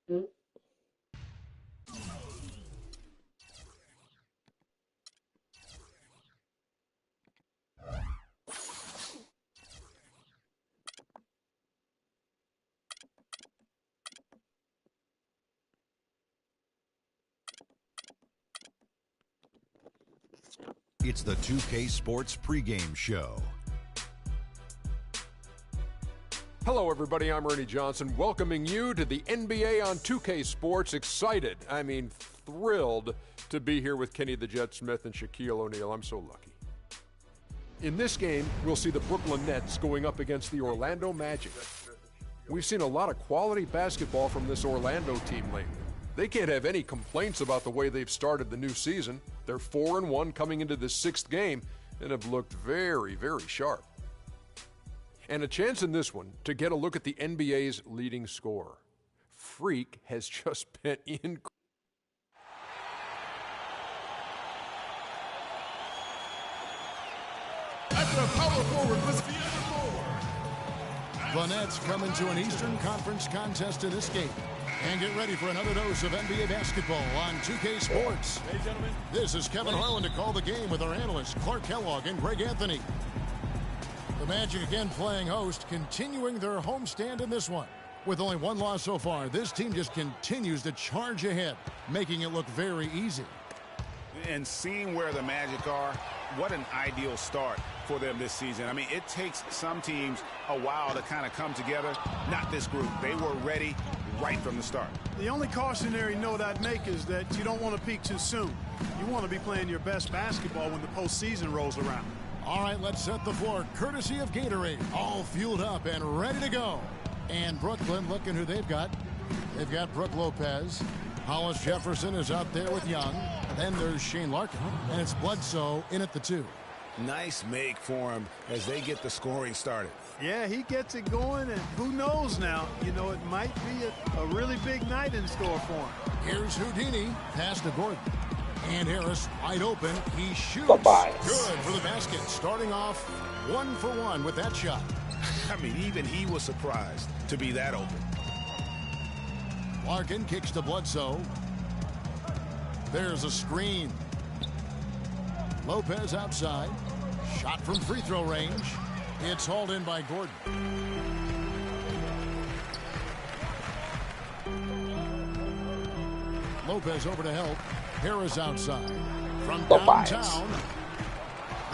It's the 2K Sports pregame show. Hello, everybody. I'm Ernie Johnson, welcoming you to the NBA on 2K Sports. Excited, thrilled to be here with Kenny the Jet Smith and Shaquille O'Neal. I'm so lucky. In this game, we'll see the Brooklyn Nets going up against the Orlando Magic. We've seen a lot of quality basketball from this Orlando team lately. They can't have any complaints about the way they've started the new season. They're 4-1 coming into the sixth game and have looked very, very sharp. And a chance in this one to get a look at the NBA's leading scorer. Freak has just been in. At the power forward was the other four. The Nets come into an Eastern Conference contest in this game. And get ready for another dose of NBA basketball on 2K Sports. Hey, gentlemen. This is Kevin Harlan to call the game with our analysts Clark Kellogg and Greg Anthony. The Magic again playing host, continuing their homestand in this one. With only one loss so far, this team just continues to charge ahead, making it look very easy. And seeing where the Magic are, what an ideal start for them this season. I mean, it takes some teams a while to kind of come together. Not this group. They were ready right from the start. The only cautionary note I'd make is that you don't want to peak too soon. You want to be playing your best basketball when the postseason rolls around. All right, let's set the floor. Courtesy of Gatorade. All fueled up and ready to go. And Brooklyn, looking who they've got. They've got Brook Lopez. Hollis Jefferson is out there with Young. Then there's Shane Larkin. And it's Bledsoe in at the 2. Nice make for him as they get the scoring started. Yeah, he gets it going, and who knows now? You know, it might be a really big night in store for him. Here's Houdini. Pass to Gordon. And Harris wide open. He shoots. Bye-bye. Good for the basket. Starting off 1 for 1 with that shot. I mean, even he was surprised to be that open. Larkin kicks to Bledsoe. There's a screen. Lopez outside. Shot from free throw range. It's hauled in by Gordon. Lopez over to help. Harris outside. From downtown.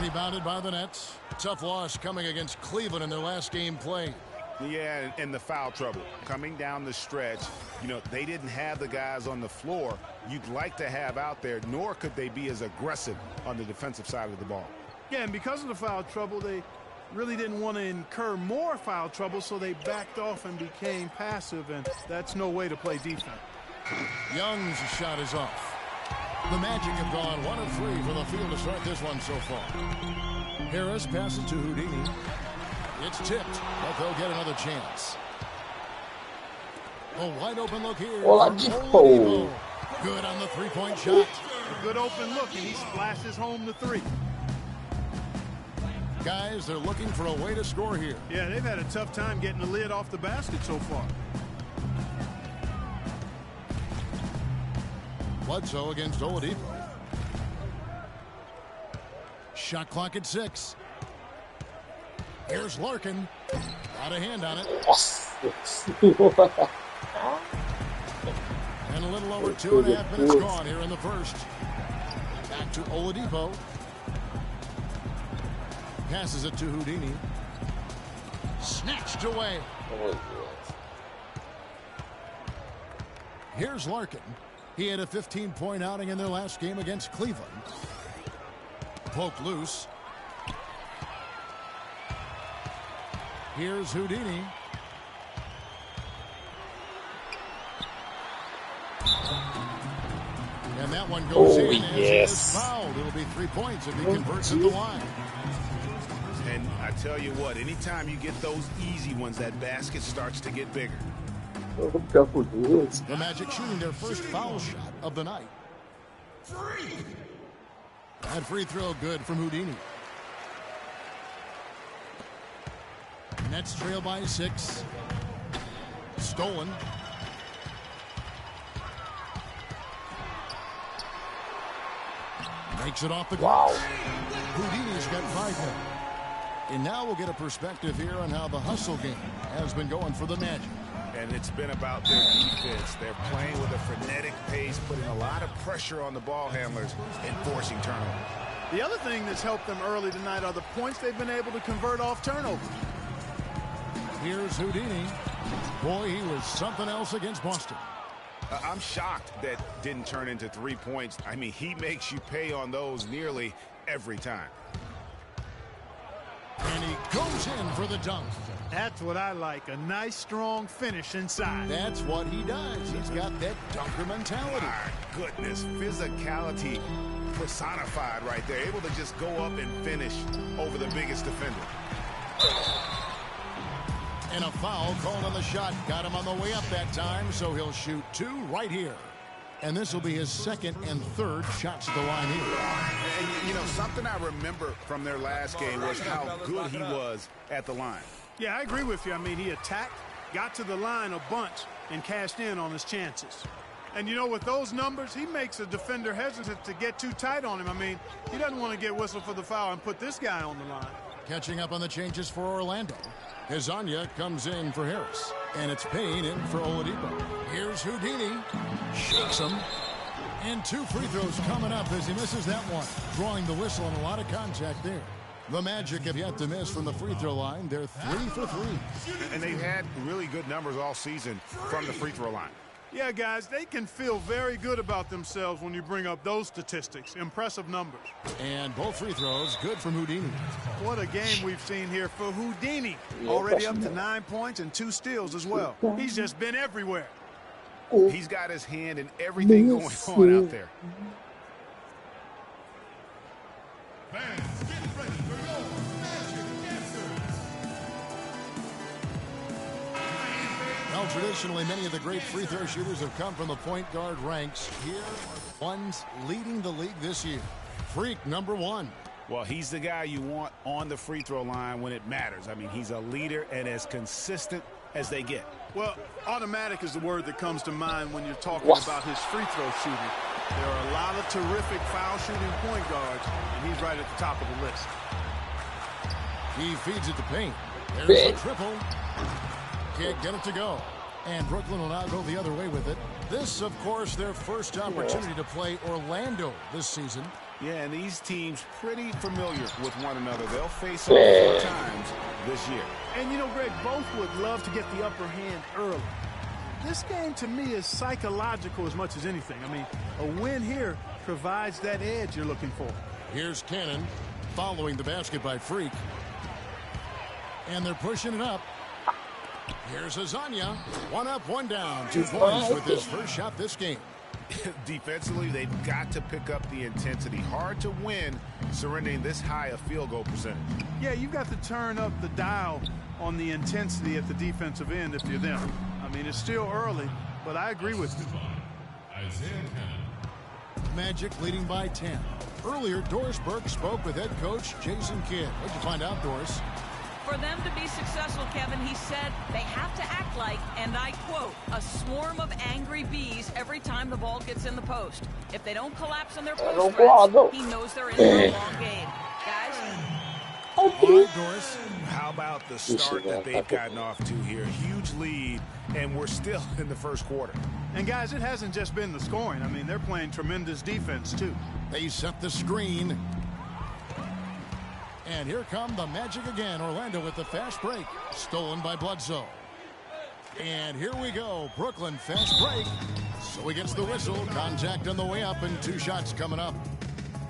Rebounded by the Nets. Tough loss coming against Cleveland in their last game played. Yeah, and the foul trouble coming down the stretch. You know, they didn't have the guys on the floor you'd like to have out there, nor could they be as aggressive on the defensive side of the ball. Yeah, and because of the foul trouble, they really didn't want to incur more foul trouble, so they backed off and became passive, and that's no way to play defense. Young's shot is off. The Magic have gone 1 of 3 from the field to start this one so far. Harris passes to Houdini. It's tipped, but they'll get another chance. A wide open look here. Oladipo. Good on the three-point shot. A good open look, and he splashes home the 3. Guys, they're looking for a way to score here. Yeah, they've had a tough time getting the lid off the basket so far. Bledsoe against Oladipo. Shot clock at 6. Here's Larkin. Got a hand on it. And a little over 2.5 minutes gone here in the first. Back to Oladipo. Passes it to Houdini. Snatched away. Here's Larkin. He had a 15-point outing in their last game against Cleveland. Poked loose. Here's Houdini. And that one goes in as he is fouled. It'll be 3 points if he converts at the line. And I tell you what, anytime you get those easy ones, that basket starts to get bigger. The Magic shooting their first foul shot of the night. That free throw good from Houdini. Nets trail by 6. Stolen. Takes it off the glass. Houdini's got 5 now. And now we'll get a perspective here on how the hustle game has been going for the Magic. And it's been about their defense. They're playing with a frenetic pace, putting a lot of pressure on the ball handlers and forcing turnovers. The other thing that's helped them early tonight are the points they've been able to convert off turnovers. Here's Houdini. Boy, he was something else against Boston. I'm shocked that didn't turn into 3 points. I mean, he makes you pay on those nearly every time. And he goes in for the dunk. That's what I like, a nice, strong finish inside. That's what he does. He's got that dunker mentality. My goodness, physicality personified right there. Able to just go up and finish over the biggest defender. And a foul called on the shot. Got him on the way up that time, so he'll shoot 2 right here. And this will be his 2nd and 3rd shots at the line here. And, you know, something I remember from their last game was how good he was at the line. Yeah, I agree with you. I mean, he attacked, got to the line a bunch, and cashed in on his chances. And, you know, with those numbers, he makes a defender hesitant to get too tight on him. I mean, he doesn't want to get whistled for the foul and put this guy on the line. Catching up on the changes for Orlando. Hezonja comes in for Harris. And it's Payne in for Oladipo. Here's Houdini. Shakes him. And 2 free throws coming up as he misses that one. Drawing the whistle and a lot of contact there. The Magic have yet to miss from the free throw line. They're 3 for 3. And they've had really good numbers all season from the free throw line. Yeah, guys, they can feel very good about themselves when you bring up those statistics. Impressive numbers. And both free throws good from Houdini. What a game we've seen here for Houdini. Already up to 9 points and 2 steals as well. He's just been everywhere. He's got his hand in everything going on out there. Fans, get ready for your Magic answers. Well, traditionally, many of the great free throw shooters have come from the point guard ranks. Here are ones leading the league this year. Freak number 1. Well, he's the guy you want on the free throw line when it matters. I mean, he's a leader and as consistent as they get. Well, automatic is the word that comes to mind when you're talking about his free throw shooting. There are a lot of terrific foul shooting point guards, and he's right at the top of the list. He feeds it to Payne. There's a triple. Can't get it to go. And Brooklyn will now go the other way with it. This, of course, their first opportunity to play Orlando this season. Yeah, and these teams pretty familiar with one another. They'll face off 4 times this year. And, you know, Greg, both would love to get the upper hand early. This game, to me, is psychological as much as anything. I mean, a win here provides that edge you're looking for. Here's Cannon following the basket by Freak. And they're pushing it up. Here's Hezonja. 1 up, 1 down. 2 points with his first shot this game. Defensively, they've got to pick up the intensity. Hard to win surrendering this high a field goal percentage. Yeah, you've got to turn up the dial on the intensity at the defensive end if you're them. I mean, it's still early, but I agree with you. Magic leading by 10. Earlier, Doris Burke spoke with head coach Jason Kidd. What'd you find out, Doris? For them to be successful, Kevin, he said they have to act like, and I quote, a swarm of angry bees every time the ball gets in the post. If they don't collapse on their post threats, he knows they're in for a long game. Guys? All right, Doris. How about the start that they've gotten off to here? Huge lead, and we're still in the first quarter. And, guys, it hasn't just been the scoring. I mean, they're playing tremendous defense, too. They set the screen. And here come the Magic again. Orlando with the fast break. Stolen by Bledsoe. And here we go. Brooklyn fast break. So he gets the whistle. Contact on the way up and 2 shots coming up.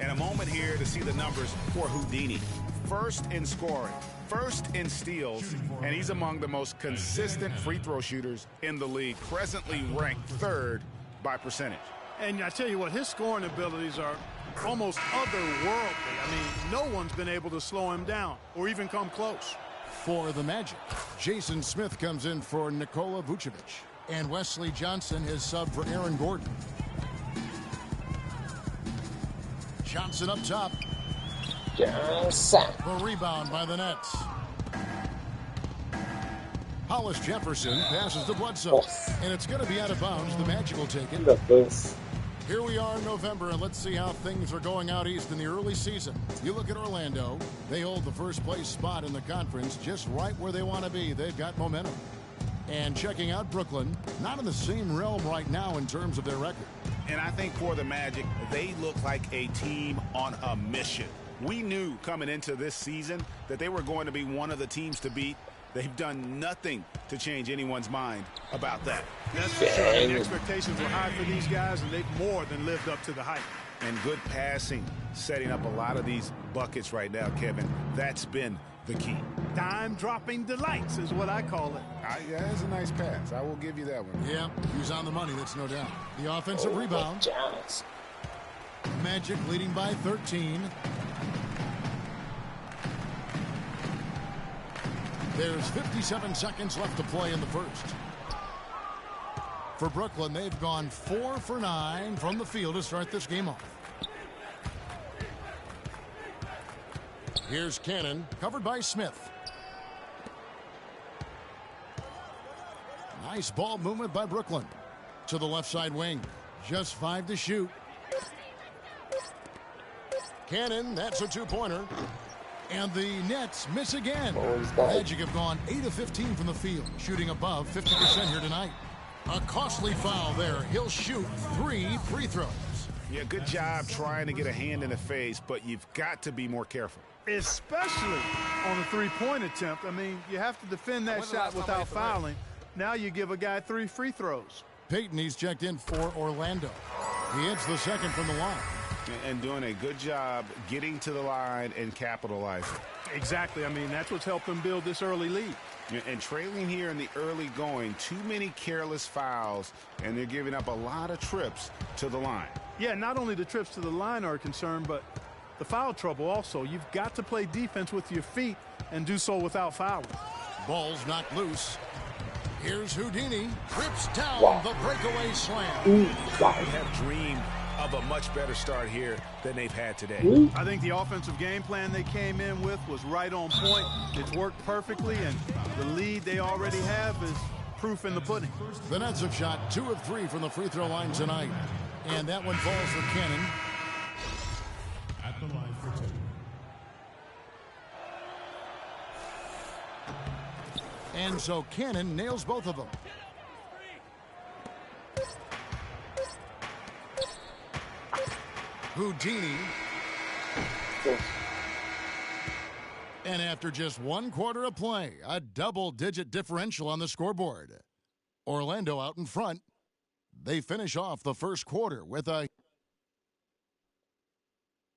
And a moment here to see the numbers for Houdini. First in scoring, first in steals, and he's among the most consistent free throw shooters in the league. Presently ranked 3rd by percentage. And I tell you what, his scoring abilities are almost otherworldly. I mean, no one's been able to slow him down or even come close. For the Magic, Jason Smith comes in for Nikola Vucevic. And Wesley Johnson has subbed for Aaron Gordon. Johnson up top. The rebound by the Nets. Hollis Jefferson passes to Bledsoe. And it's going to be out of bounds. The Magic will take it. Here we are in November, and let's see how things are going out east in the early season. You look at Orlando. They hold the first place spot in the conference just right where they want to be. They've got momentum. And checking out Brooklyn, not in the same realm right now in terms of their record. And I think for the Magic, they look like a team on a mission. We knew coming into this season that they were going to be one of the teams to beat. They've done nothing to change anyone's mind about that. That's for sure. The expectations were high for these guys, and they've more than lived up to the hype. And good passing, setting up a lot of these buckets right now, Kevin. That's been the key. Dime-dropping delights is what I call it. Yeah, that's a nice pass. I will give you that one. Yeah, he's on the money, that's no doubt. The offensive rebound. Magic leading by 13. There's 57 seconds left to play in the first. For Brooklyn, they've gone 4 for 9 from the field to start this game off. Here's Cannon, covered by Smith. Nice ball movement by Brooklyn. To the left side wing. Just 5 to shoot. Cannon, that's a two-pointer. And the Nets miss again. Magic have gone 8 of 15 from the field, shooting above 50% here tonight. A costly foul there. He'll shoot 3 free throws. Yeah, good job trying to get a hand in the face, but you've got to be more careful. Especially on a three-point attempt. I mean, you have to defend that shot without fouling. Now you give a guy 3 free throws. Payton, he's checked in for Orlando. He hits the second from the line. And doing a good job getting to the line and capitalizing. Exactly. I mean, that's what's helped them build this early lead. And trailing here in the early going, too many careless fouls, and they're giving up a lot of trips to the line. Yeah, not only the trips to the line are a concern, but the foul trouble also. You've got to play defense with your feet and do so without fouling. Ball's knocked loose. Here's Houdini. Trips down the breakaway slam. They have dreamed of a much better start here than they've had today. I think the offensive game plan they came in with was right on point. It's worked perfectly, and the lead they already have is proof in the pudding. The Nets have shot 2 of 3 from the free throw line tonight. And that one falls for Cannon. At the line for 2. And so Cannon nails both of them. Houdini. And after just 1 quarter of play, a double-digit differential on the scoreboard. Orlando out in front. They finish off the first quarter with a...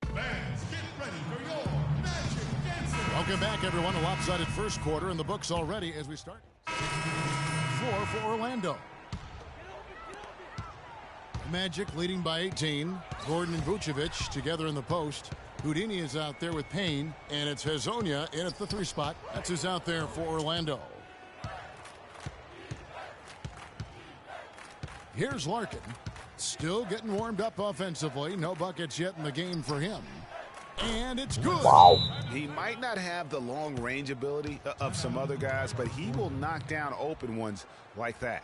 Fans, get ready for your Magic Dancing. Welcome back, everyone. A lopsided first quarter in the books already as we start. 4 for Orlando. Magic leading by 18. Gordon and Vucevic together in the post. Houdini is out there with Payne, and it's Hezonja in at the 3 spot. That's who's out there for Orlando. Here's Larkin. Still getting warmed up offensively. No buckets yet in the game for him. And it's good. Wow. He might not have the long range ability of some other guys, but he will knock down open ones like that.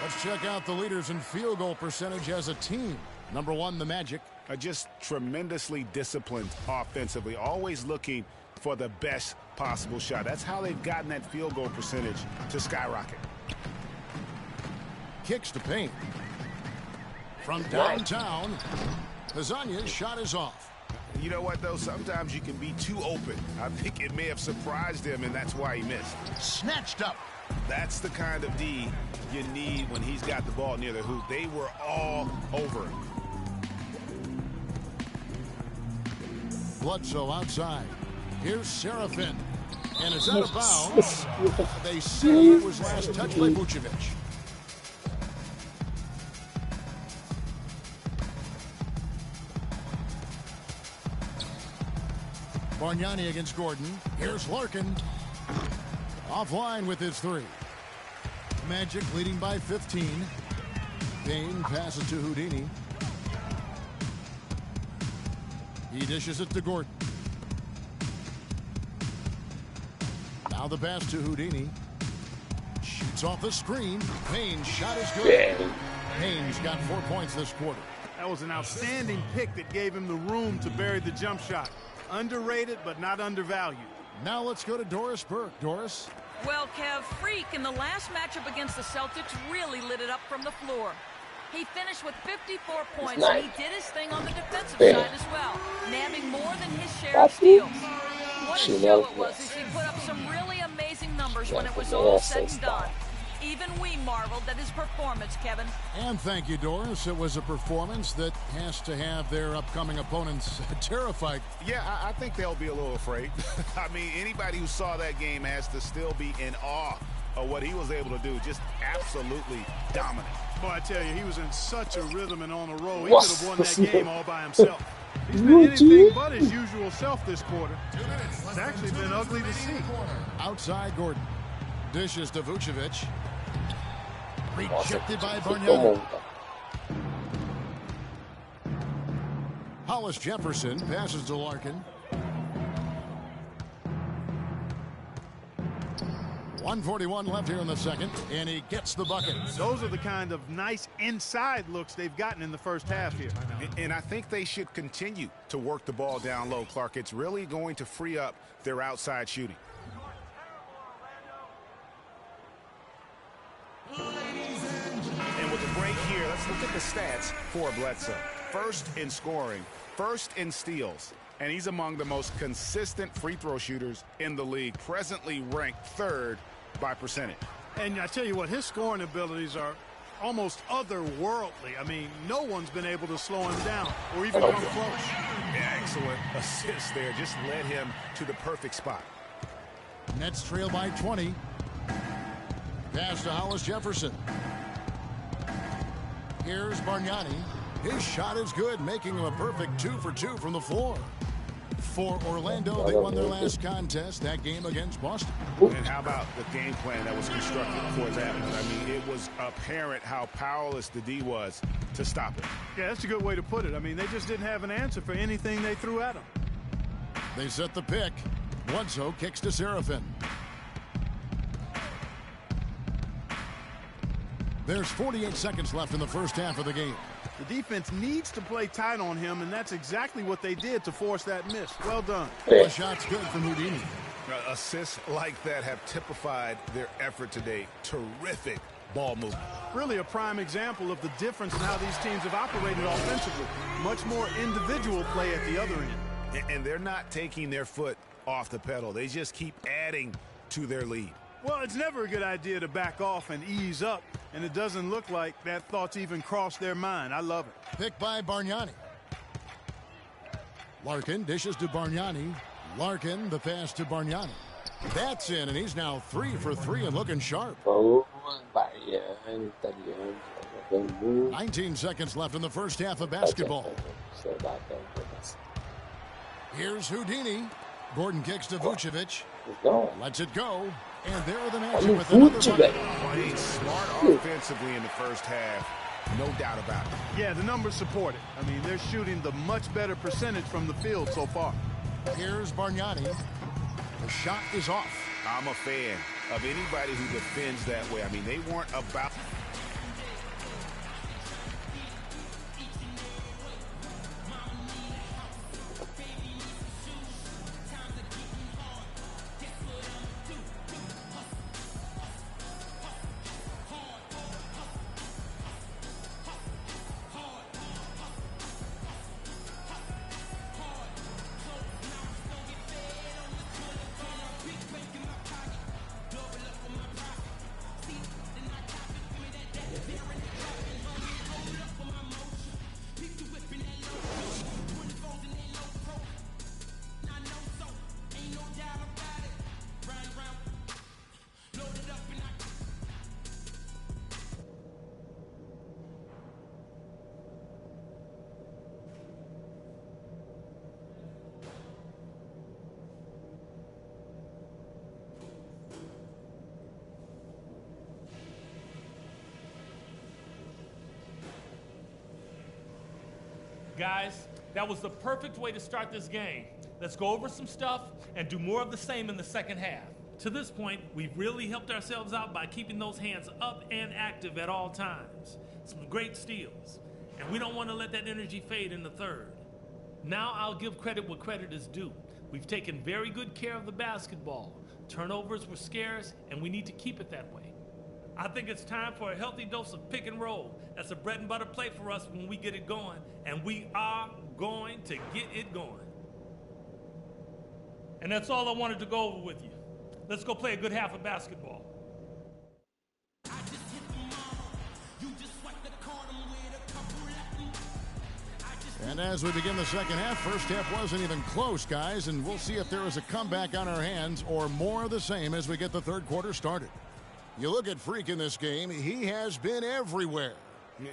Let's check out the leaders in field goal percentage as a team. Number 1, the Magic. Just tremendously disciplined offensively, always looking for the best possible shot. That's how they've gotten that field goal percentage to skyrocket. Kicks to Payne. From downtown, Hezonja's shot is off. You know what, though? Sometimes you can be too open. I think it may have surprised him, and that's why he missed. Snatched up. That's the kind of D you need when he's got the ball near the hoop. They were all over him. Bledsoe outside. Here's Serafin. And it's out of bounds. They say it was last touched by Vucevic. Bargnani against Gordon. Here's Larkin. Offline with his 3. Magic leading by 15. Payne passes to Houdini. He dishes it to Gordon. Now the pass to Houdini. Shoots off the screen. Payne's shot is good. Payne's got 4 points this quarter. That was an outstanding pick that gave him the room to bury the jump shot. Underrated, but not undervalued. Now let's go to Doris Burke. Doris? Well, Kev, Freak in the last matchup against the Celtics really lit it up from the floor. He finished with 54 points, and he did his thing on the defensive side as well, nabbing more than his share of steals. What a show it was as he put up some really amazing numbers when it was all said and done. Even we marveled at his performance, Kevin. And thank you, Doris. It was a performance that has to have their upcoming opponents terrified. Yeah, I think they'll be a little afraid. I mean, anybody who saw that game has to still be in awe of what he was able to do. Just absolutely dominant. Boy, I tell you, he was in such a rhythm and on a roll. He could have won that game all by himself. He's been anything but his usual self this quarter. It's actually been ugly to see. Outside Gordon. Dishes to Vucevic. Rejected by Bargnani. Hollis Jefferson passes to Larkin. 1:41 left here in the second, and he gets the bucket. Those are the kind of nice inside looks they've gotten in the first half here. And I think they should continue to work the ball down low, Clark. It's really going to free up their outside shooting. And with a break here, let's look at the stats for Bledsoe. First in scoring, first in steals, and he's among the most consistent free throw shooters in the league, presently ranked third by percentage. And I tell you what, his scoring abilities are almost otherworldly. I mean, no one's been able to slow him down or even come close. Yeah, excellent assist there. Just led him to the perfect spot. Nets trail by 20. Pass to Hollis Jefferson. Here's Bargnani. His shot is good, making him a perfect 2 for 2 from the floor. For Orlando, they won their last contest, that game against Boston. And how about the game plan that was constructed for that one? I mean, it was apparent how powerless the D was to stop it. Yeah, that's a good way to put it. I mean, they just didn't have an answer for anything they threw at him. They set the pick. Bledsoe kicks to Serafin. There's 48 seconds left in the first half of the game. The defense needs to play tight on him, and that's exactly what they did to force that miss. Well done. The shot's good from Houdini. Assists like that have typified their effort today. Terrific ball movement. Really a prime example of the difference in how these teams have operated offensively. Much more individual play at the other end. And they're not taking their foot off the pedal. They just keep adding to their lead. Well, it's never a good idea to back off and ease up, and it doesn't look like that thought's even crossed their mind. I love it. Picked by Bargnani. Larkin dishes to Bargnani. Larkin, the pass to Bargnani. That's in, and he's now 3 for 3 and looking sharp. 19 seconds left in the first half of basketball. Here's Houdini. Gordon kicks to Vucevic. Lets it go. And there are the matchup with another bucket. Playing smart offensively in the first half. No doubt about it. Yeah, the numbers support it. I mean, they're shooting the much better percentage from the field so far. Here's Bargnani. The shot is off. I'm a fan of anybody who defends that way. I mean, they weren't about... Guys, that was the perfect way to start this game. Let's go over some stuff and do more of the same in the second half. To this point, we've really helped ourselves out by keeping those hands up and active at all times. Some great steals. And we don't want to let that energy fade in the third. Now I'll give credit what credit is due. We've taken very good care of the basketball. Turnovers were scarce, and we need to keep it that way. I think it's time for a healthy dose of pick and roll. That's a bread and butter play for us when we get it going, and we are going to get it going. And that's all I wanted to go over with you. Let's go play a good half of basketball. And as we begin the second half, first half wasn't even close, guys, and we'll see if there is a comeback on our hands or more of the same as we get the third quarter started. You look at Freak in this game, he has been everywhere.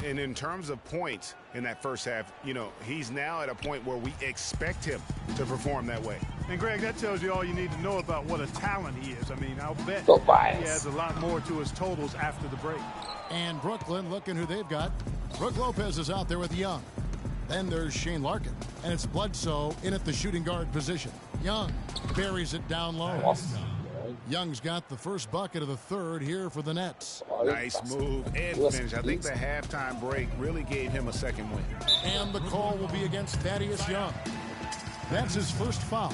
And in terms of points in that first half, you know, he's now at a point where we expect him to perform that way. And, Greg, that tells you all you need to know about what a talent he is. I mean, I'll bet he has a lot more to his totals after the break. And Brooklyn, looking who they've got. Brooke Lopez is out there with Young. Then there's Shane Larkin, and it's Bledsoe in at the shooting guard position. Young buries it down low. Young's got the first bucket of the third here for the Nets. Nice move and finish. I think the halftime break really gave him a second win. And the call will be against Thaddeus Young. That's his first foul.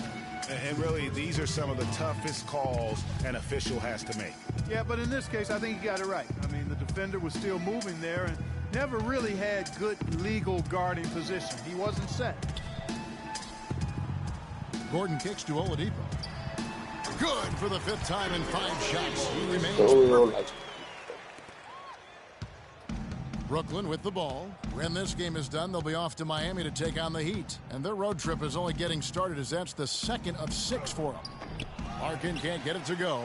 And really, these are some of the toughest calls an official has to make. Yeah, but in this case, I think he got it right. I mean, the defender was still moving there and never really had good legal guarding position. He wasn't set. Gordon kicks to Oladipo. Good for the fifth time in 5 shots. He remains perfect. Brooklyn with the ball. When this game is done, they'll be off to Miami to take on the Heat. And their road trip is only getting started as that's the second of 6 for them. Larkin can't get it to go.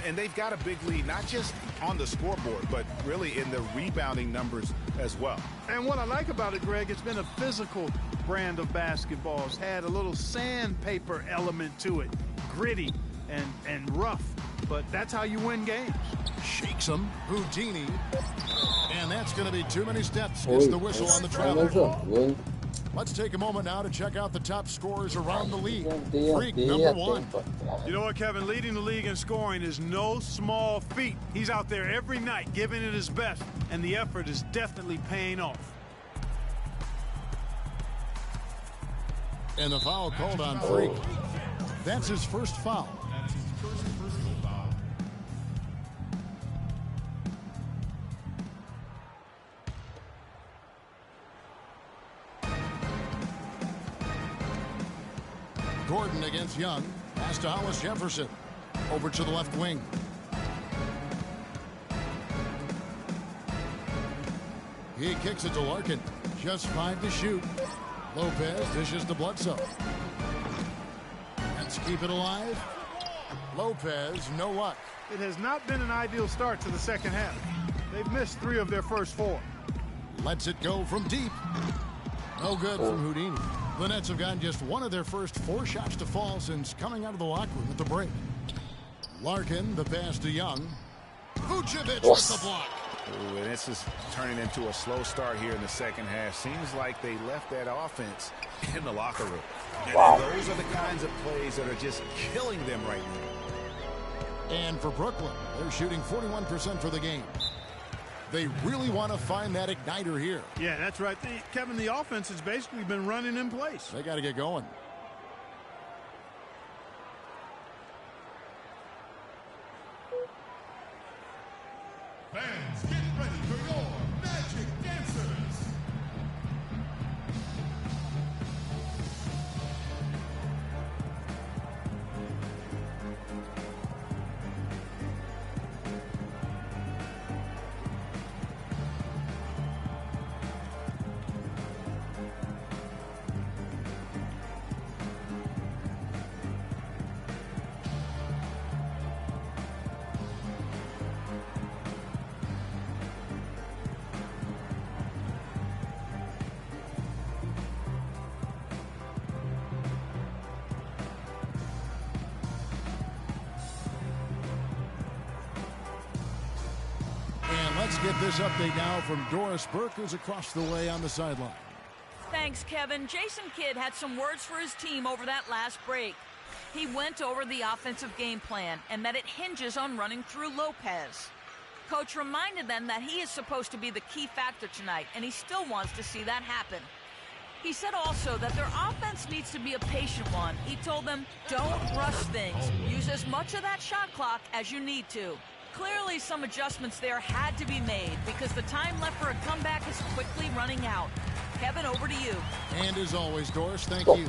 And they've got a big lead, not just on the scoreboard, but really in the rebounding numbers as well. And what I like about it, Greg, it's been a physical brand of basketball. It's had a little sandpaper element to it. Gritty and rough. But that's how you win games. Shakes him. Houdini. And that's going to be too many steps. It's the whistle on the travel. Let's take a moment now to check out the top scorers around the league. Freak, number 1. You know what, Kevin? Leading the league in scoring is no small feat. He's out there every night giving it his best, and the effort is definitely paying off. And the foul called on Freak. That's his first foul. Gordon against Young. Pass to Hollis Jefferson. Over to the left wing. He kicks it to Larkin. Just 5 to shoot. Lopez dishes to Bledsoe. Let's keep it alive. Lopez, no luck. It has not been an ideal start to the second half. They've missed 3 of their first 4. Lets it go from deep. No good from Houdini. The Nets have gotten just 1 of their first 4 shots to fall since coming out of the locker room at the break. Larkin, the pass to Young. Vucevic with the block. Ooh, and this is turning into a slow start here in the second half. Seems like they left that offense in the locker room. And those are the kinds of plays that are just killing them right now. And for Brooklyn, they're shooting 41% for the game. They really want to find that igniter here. Yeah, that's right. Kevin, the offense has basically been running in place. They got to get going. Fans, get ready for your magic dancers. Let's get this update now from Doris Burke, who's across the way on the sideline. Thanks, Kevin. Jason Kidd had some words for his team over that last break. He went over the offensive game plan and that it hinges on running through Lopez. Coach reminded them that he is supposed to be the key factor tonight, and he still wants to see that happen. He said also that their offense needs to be a patient one. He told them, don't rush things. Use as much of that shot clock as you need to. Clearly, some adjustments there had to be made because the time left for a comeback is quickly running out. Kevin, over to you. And as always, Doris, thank you.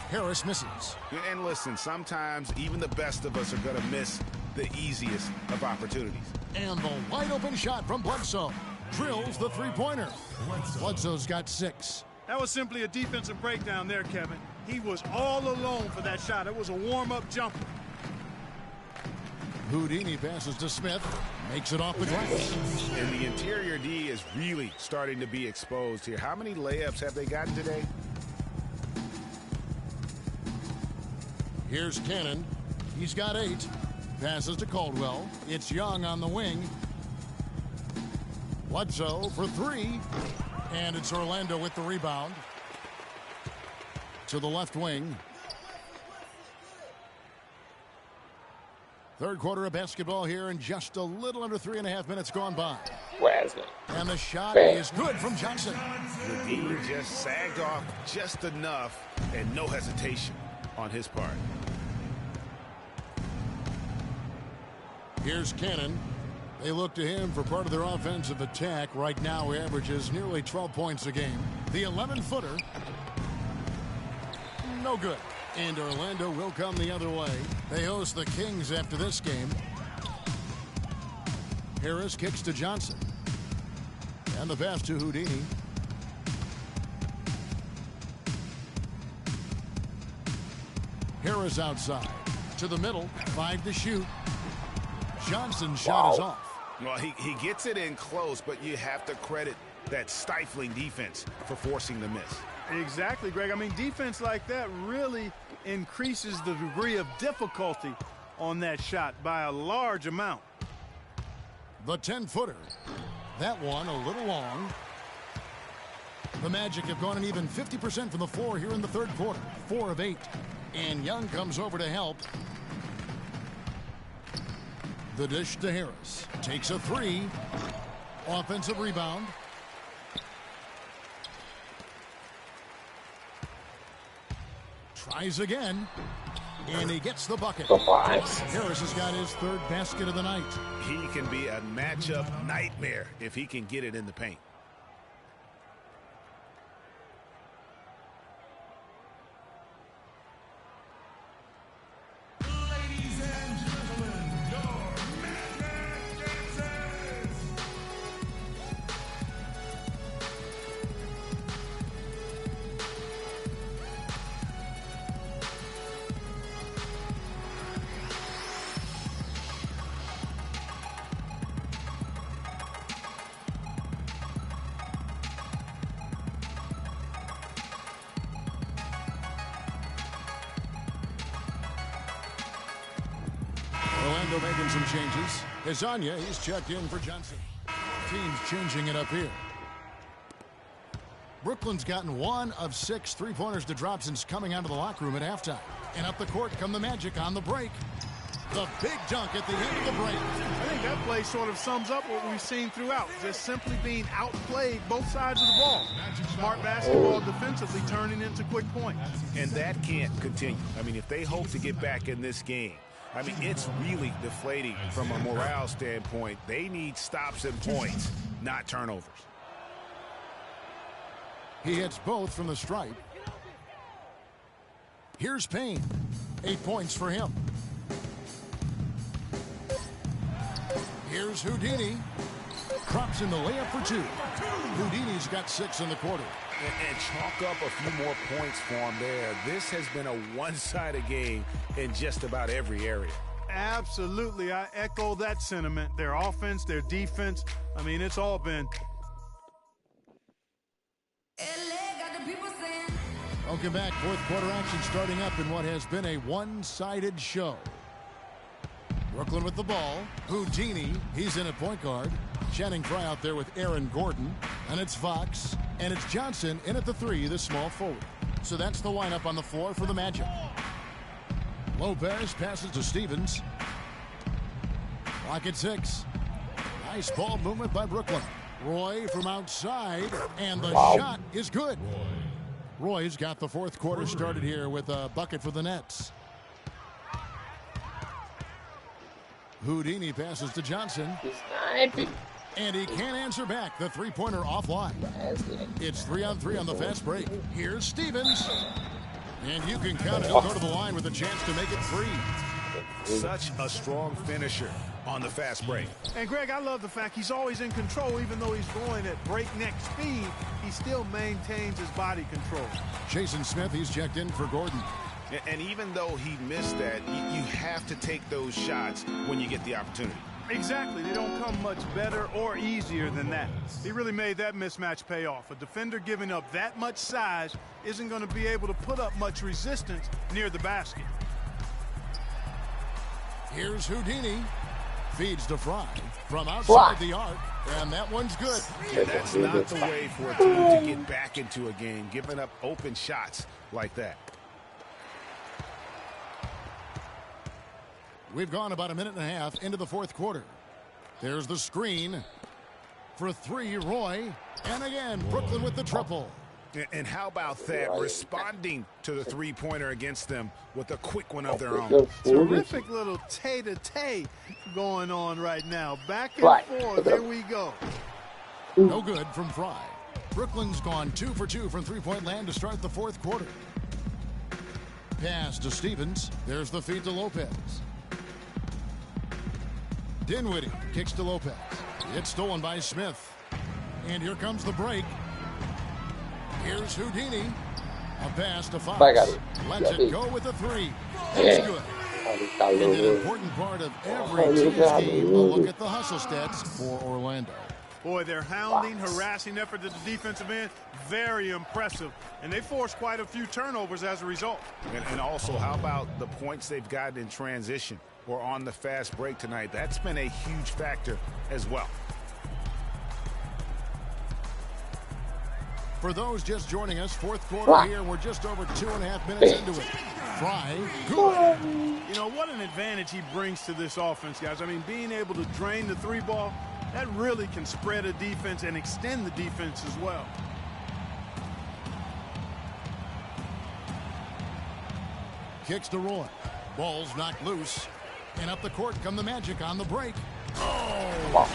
Harris misses. And listen, sometimes even the best of us are going to miss the easiest of opportunities. And the wide open shot from Bledsoe. Drills the three-pointer. Bledsoe's got 6. That was simply a defensive breakdown there, Kevin. He was all alone for that shot. It was a warm-up jumper. Houdini passes to Smith. Makes it off the glass. And the interior D is really starting to be exposed here. How many layups have they gotten today? Here's Cannon. He's got 8. Passes to Caldwell. It's Young on the wing. Bledsoe for 3. And it's Orlando with the rebound. To the left wing. Third quarter of basketball here, and just a little under 3.5 minutes gone by. And the shot is good from Johnson. The D just sagged off just enough, and no hesitation on his part. Here's Cannon. They look to him for part of their offensive attack. Right now, he averages nearly 12 points a game. The 11-footer. No good. And Orlando will come the other way. They host the Kings after this game. Harris kicks to Johnson. And the pass to Houdini. Harris outside. To the middle. 5 to shoot. Johnson's shot is off. Well, he gets it in close, but you have to credit that stifling defense for forcing the miss. Exactly, Greg. I mean, defense like that really increases the degree of difficulty on that shot by a large amount. The 10-footer. That one a little long. The Magic have gone an even 50% from the floor here in the third quarter. 4 of 8. And Young comes over to help. The dish to Harris. Takes a 3. Offensive rebound. Tries again. And he gets the bucket. Harris has got his 3rd basket of the night. He can be a matchup nightmare if he can get it in the paint. Orlando making some changes. Hezonja, he's checked in for Johnson. Team's changing it up here. Brooklyn's gotten 1 of 6 three-pointers to drop since coming out of the locker room at halftime. And up the court come the Magic on the break. The big dunk at the end of the break. I think that play sort of sums up what we've seen throughout. Just simply being outplayed both sides of the ball. Smart basketball defensively turning into quick points. And that can't continue. I mean, if they hope to get back in this game, I mean, it's really deflating from a morale standpoint. They need stops and points, not turnovers. He hits both from the stripe. Here's Payne. 8 points for him. Here's Houdini. Drops in the layup for 2. Houdini's got 6 in the quarter. And chalk up a few more points for him there. This has been a one-sided game in just about every area. Absolutely. I echo that sentiment. Their offense, their defense. I mean, it's all been. Welcome back. Fourth quarter action starting up in what has been a one-sided show. Brooklyn with the ball. Houdini, he's in at point guard. Channing Frye out there with Aaron Gordon. And it's Fox. And it's Johnson in at the 3, the small forward. So that's the lineup on the floor for the Magic. Lopez passes to Stevens. Clock at 6. Nice ball movement by Brooklyn. Roy from outside, and the shot is good. Roy's got the fourth quarter started here with a bucket for the Nets. Houdini passes to Johnson. And he can't answer back. The three-pointer offline. It's 3-on-3 on the fast break. Here's Stevens. And you can count it. He'll go to the line with a chance to make it 3. Such a strong finisher on the fast break. And, Greg, I love the fact he's always in control. Even though he's going at breakneck speed, he still maintains his body control. Jason Smith, he's checked in for Gordon. And even though he missed that, you have to take those shots when you get the opportunity. Exactly. They don't come much better or easier than that. He really made that mismatch pay off. A defender giving up that much size isn't going to be able to put up much resistance near the basket. Here's Houdini. Feeds to Fry from outside the arc, and that one's good. And that's not the way for a team to get back into a game, giving up open shots like that. We've gone about a minute and a half into the fourth quarter. There's the screen for 3, Roy. And again, Brooklyn with the triple. And how about that, responding to the three-pointer against them with a quick one of their own. Terrific little tay-to-tay going on right now. Back and forth, here we go. No good from Fry. Brooklyn's gone 2 for 2 from three-point land to start the fourth quarter. Pass to Stevens. There's the feed to Lopez. Dinwiddie kicks to Lopez. It's stolen by Smith. And here comes the break. Here's Houdini. A pass to Fox. Lets it go with a 3. That's good. And an important part of every team's game, a look at the hustle stats for Orlando. Boy, their hounding, harassing effort at the defensive end, very impressive. And they forced quite a few turnovers as a result. And also, how about the points they've gotten in transition or on the fast break tonight? That's been a huge factor as well. For those just joining us, fourth quarter here, we're just over 2.5 minutes into it. Fry, good. You know, what an advantage he brings to this offense, guys. I mean, being able to drain the 3-ball, that really can spread a defense and extend the defense as well. Kicks to Roy. Ball's knocked loose. And up the court come the Magic on the break. Oh!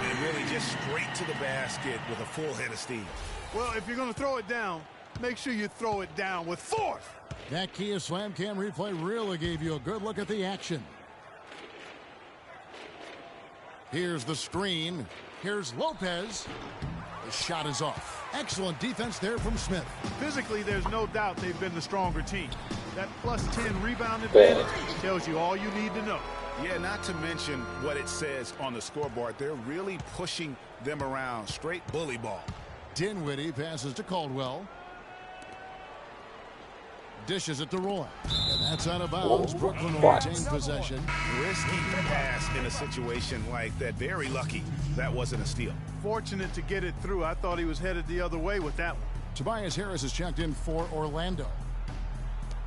And really just straight to the basket with a full head of steam. Well, if you're going to throw it down, make sure you throw it down with force. That Kia Slam Cam replay really gave you a good look at the action. Here's the screen. Here's Lopez. The shot is off. Excellent defense there from Smith. Physically, there's no doubt they've been the stronger team. That +10 rebound advantage tells you all you need to know. Yeah, not to mention what it says on the scoreboard. They're really pushing them around. Straight bully ball. Dinwiddie passes to Caldwell. Dishes it to Roy. And that's out of bounds. Brooklyn will retain possession. Risky pass in a situation like that. Very lucky that wasn't a steal. Fortunate to get it through. I thought he was headed the other way with that one. Tobias Harris is checked in for Orlando.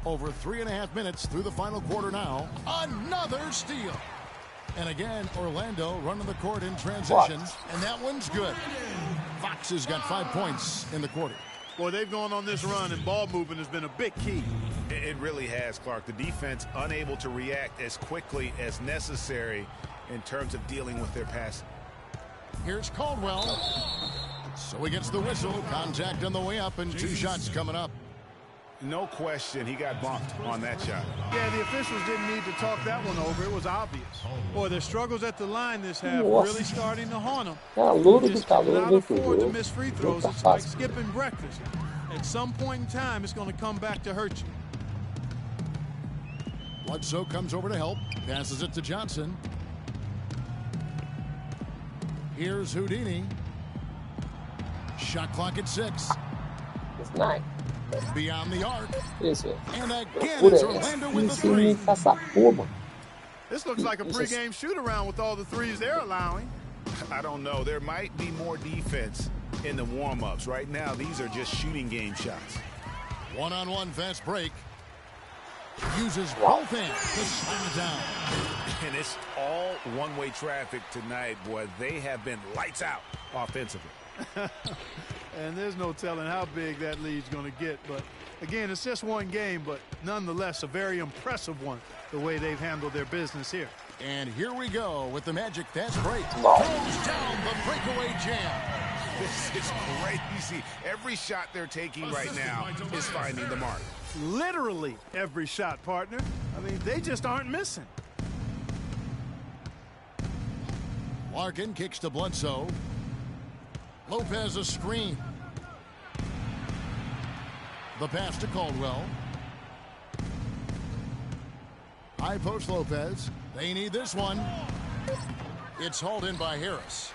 Over 3.5 minutes through the final quarter now. Another steal. And again, Orlando running the court in transition. And that one's good. Fox has got 5 points in the quarter. Boy, they've gone on this run, and ball movement has been a big key. It really has, Clark. The defense unable to react as quickly as necessary in terms of dealing with their pass. Here's Caldwell. So he gets the whistle. Contact on the way up, and 2 shots coming up. No question, he got bumped on that shot. Yeah, the officials didn't need to talk that one over. It was obvious. Boy, their struggles at the line this half really starting to haunt them. Just cannot afford to miss free throws. It's like skipping breakfast. At some point in time, it's going to come back to hurt you. Bledsoe comes over to help. Passes it to Johnson. Here's Houdini. Shot clock at 6. It's 9. Beyond the arc. Isso. And again, it's Orlando with the 3. This looks like a pregame shoot-around with all the threes they're allowing. I don't know. There might be more defense in the warm-ups. Right now, these are just shooting game shots. 1-on-1 fast break. Uses both hands to slam it down. And it's all one-way traffic tonight, boy. They have been lights out offensively. And there's no telling how big that lead's going to get. But, again, it's just one game, but nonetheless a very impressive one, the way they've handled their business here. And here we go with the Magic fast break. Throws down the breakaway jam. This is crazy. Every shot they're taking right now is finding the mark. Literally every shot, partner. I mean, they just aren't missing. Larkin kicks to Bledsoe. Lopez a screen. The pass to Caldwell. High post Lopez. They need this one. It's hauled in by Harris.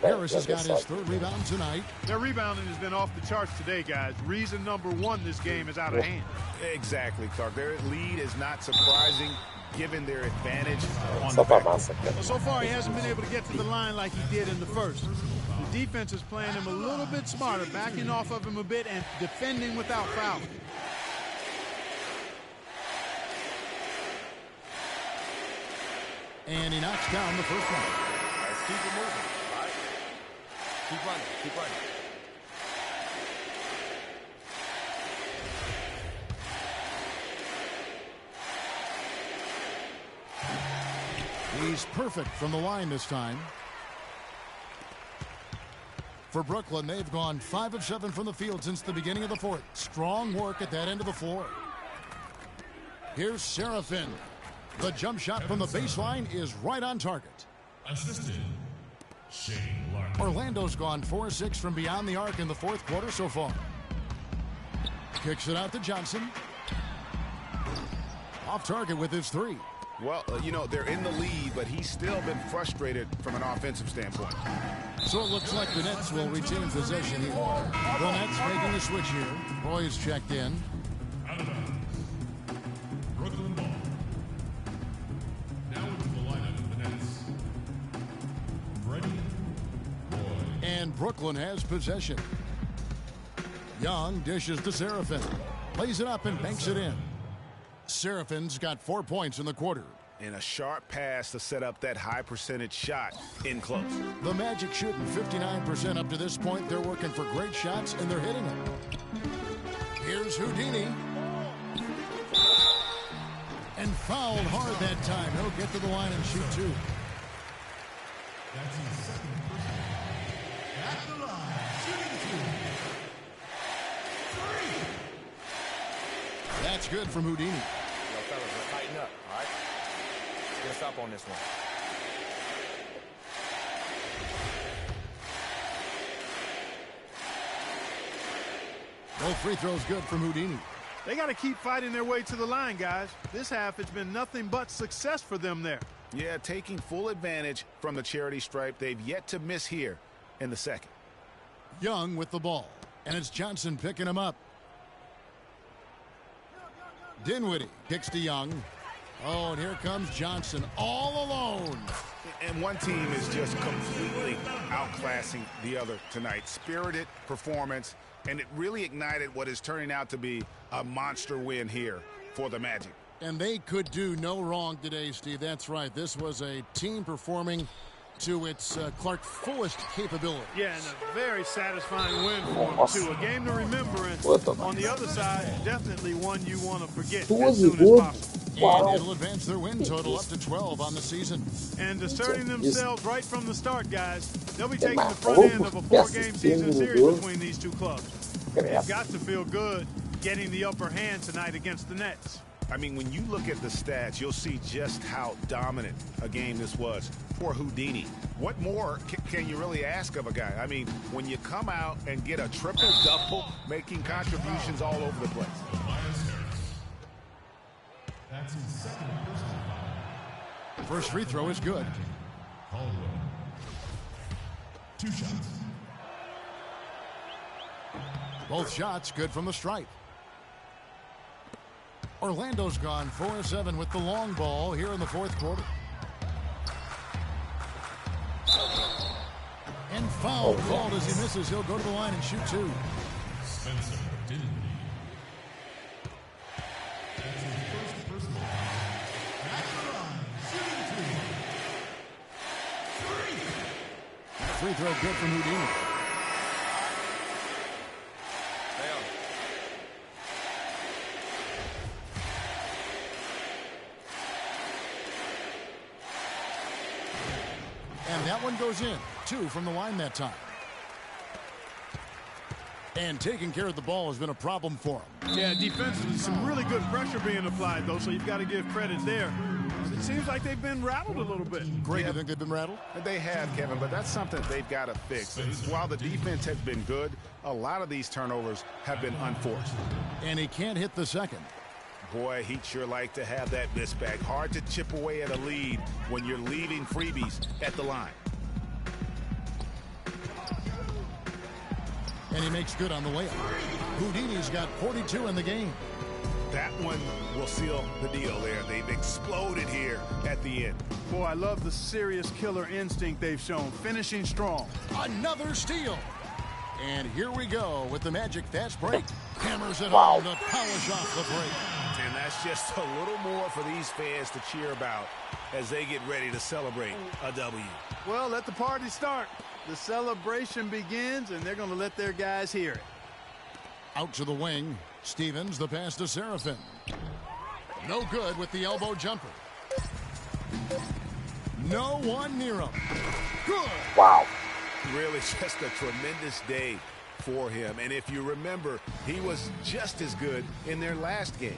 Harris has got his third rebound tonight. Their rebounding has been off the charts today, guys. Reason number one, this game is out of hand. Exactly, Clark. Their lead is not surprising given their advantage on the back. Well, so far, he hasn't been able to get to the line like he did in the first. The defense is playing him a little bit smarter, backing off of him a bit and defending without fouling. And he knocks down the first one. Let's keep it moving. All right. Keep running. Keep running. He's perfect from the line this time. For Brooklyn, they've gone 5 of 7 from the field since the beginning of the fourth. Strong work at that end of the floor. Here's Serafin. The jump shot from the baseline is right on target. Assisted, Shane Larkin. Orlando's gone 4-6 from beyond the arc in the fourth quarter so far. Kicks it out to Johnson. Off target with his three. Well, you know, they're in the lead, but he's still been frustrated from an offensive standpoint. So it looks like the Nets will retain possession here. The Nets making a switch here. Roy's checked in. Out of bounds. Brooklyn ball. Now into the lineup of the Nets. Freddie Roy. And Brooklyn has possession. Young dishes to Serafin. Lays it up and banks it in. Serafin's got 4 points in the quarter. And a sharp pass to set up that high percentage shot in close. The Magic shooting 59% up to this point. They're working for great shots, and they're hitting them. Here's Houdini. And fouled hard that time. He'll get to the line and shoot two. That's his second personal. At the line, shooting two. Three. That's good from Houdini. Yo, fellas, let's tighten up, all right? Let's get a stop on this one. Both free throws good from Houdini. They got to keep fighting their way to the line, guys. This half, it's been nothing but success for them there. Yeah, taking full advantage from the charity stripe. They've yet to miss here in the second. Young with the ball. And it's Johnson picking him up. Dinwiddie kicks to Young. Oh, and here comes Johnson all alone. And one team is just completely outclassing the other tonight. Spirited performance, and it really ignited what is turning out to be a monster win here for the Magic. And they could do no wrong today, Steve. That's right. This was a team performing to its Clark fullest capability. Yeah, and a very satisfying win for them, too. A game to remember, and on the other side, definitely one you want to forget as soon as possible. And it'll advance their win total up to 12 on the season. And asserting themselves right from the start, guys. They'll be taking the front end of a 4-game season series between these two clubs. They've got to feel good getting the upper hand tonight against the Nets. I mean, when you look at the stats, you'll see just how dominant a game this was for Houdini. What more can you really ask of a guy? I mean, when you come out and get a triple-double, making contributions all over the place. That's his second personal foul. First free throw is good. Caldwell. 2 shots. Both shots good from the stripe. Orlando's gone 4-7 with the long ball here in the fourth quarter. And foul called as he misses. He'll go to the line and shoot two. Spencer Dinwiddie. That's his free throw good from Houdini. And that one goes in. 2 from the line that time. And taking care of the ball has been a problem for him. Yeah, defensively, some really good pressure being applied, though, so you've got to give credit there. It seems like they've been rattled a little bit. Greg, you think they've been rattled? They have, Kevin, but that's something they've got to fix. While the defense has been good, a lot of these turnovers have been unforced. And he can't hit the second. Boy, he'd sure like to have that miss back. Hard to chip away at a lead when you're leaving freebies at the line. And he makes good on the layup. Houdini's got 42 in the game. That one will seal the deal there. They've exploded here at the end. Boy, I love the serious killer instinct they've shown, finishing strong. Another steal. And here we go with the Magic fast break. Hammers it home to polish off the break. And that's just a little more for these fans to cheer about as they get ready to celebrate a W. Well, let the party start. The celebration begins, and they're going to let their guys hear it. Out to the wing. Stevens, the pass to Serafin. No good with the elbow jumper. No one near him. Good. Wow. Really just a tremendous day for him. And if you remember, he was just as good in their last game.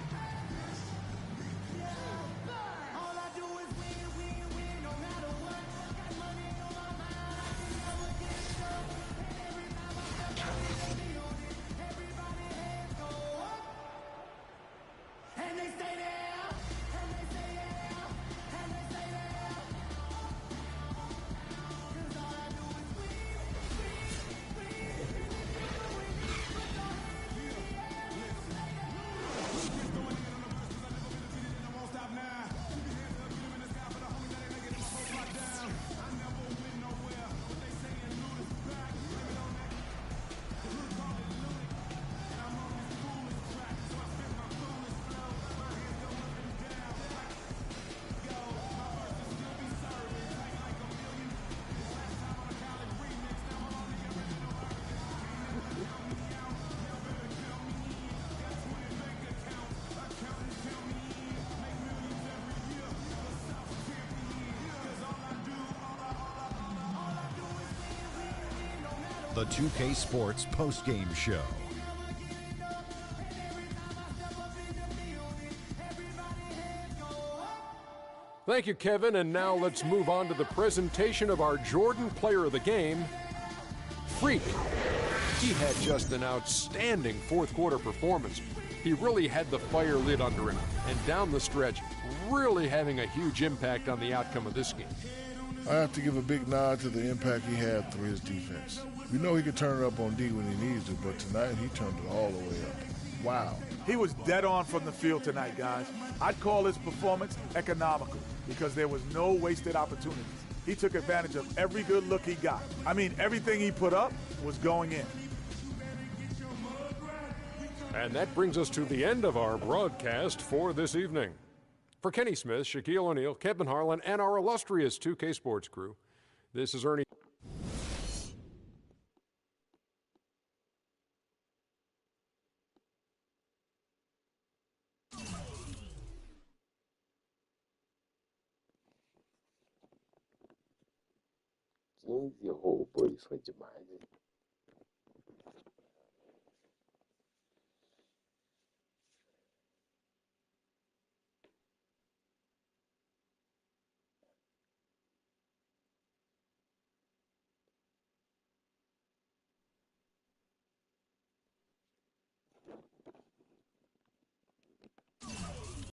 The 2K Sports post-game show. Thank you, Kevin. And now let's move on to the presentation of our Jordan Player of the Game, Freak. He had just an outstanding fourth quarter performance. He really had the fire lit under him, and down the stretch, really having a huge impact on the outcome of this game. I have to give a big nod to the impact he had through his defense. We know he can turn it up on D when he needs to, but tonight he turned it all the way up. Wow. He was dead on from the field tonight, guys. I'd call his performance economical because there was no wasted opportunities. He took advantage of every good look he got. I mean, everything he put up was going in. And that brings us to the end of our broadcast for this evening. For Kenny Smith, Shaquille O'Neal, Kevin Harlan, and our illustrious 2K Sports crew, this is Ernie. Roubos foi demais, hein?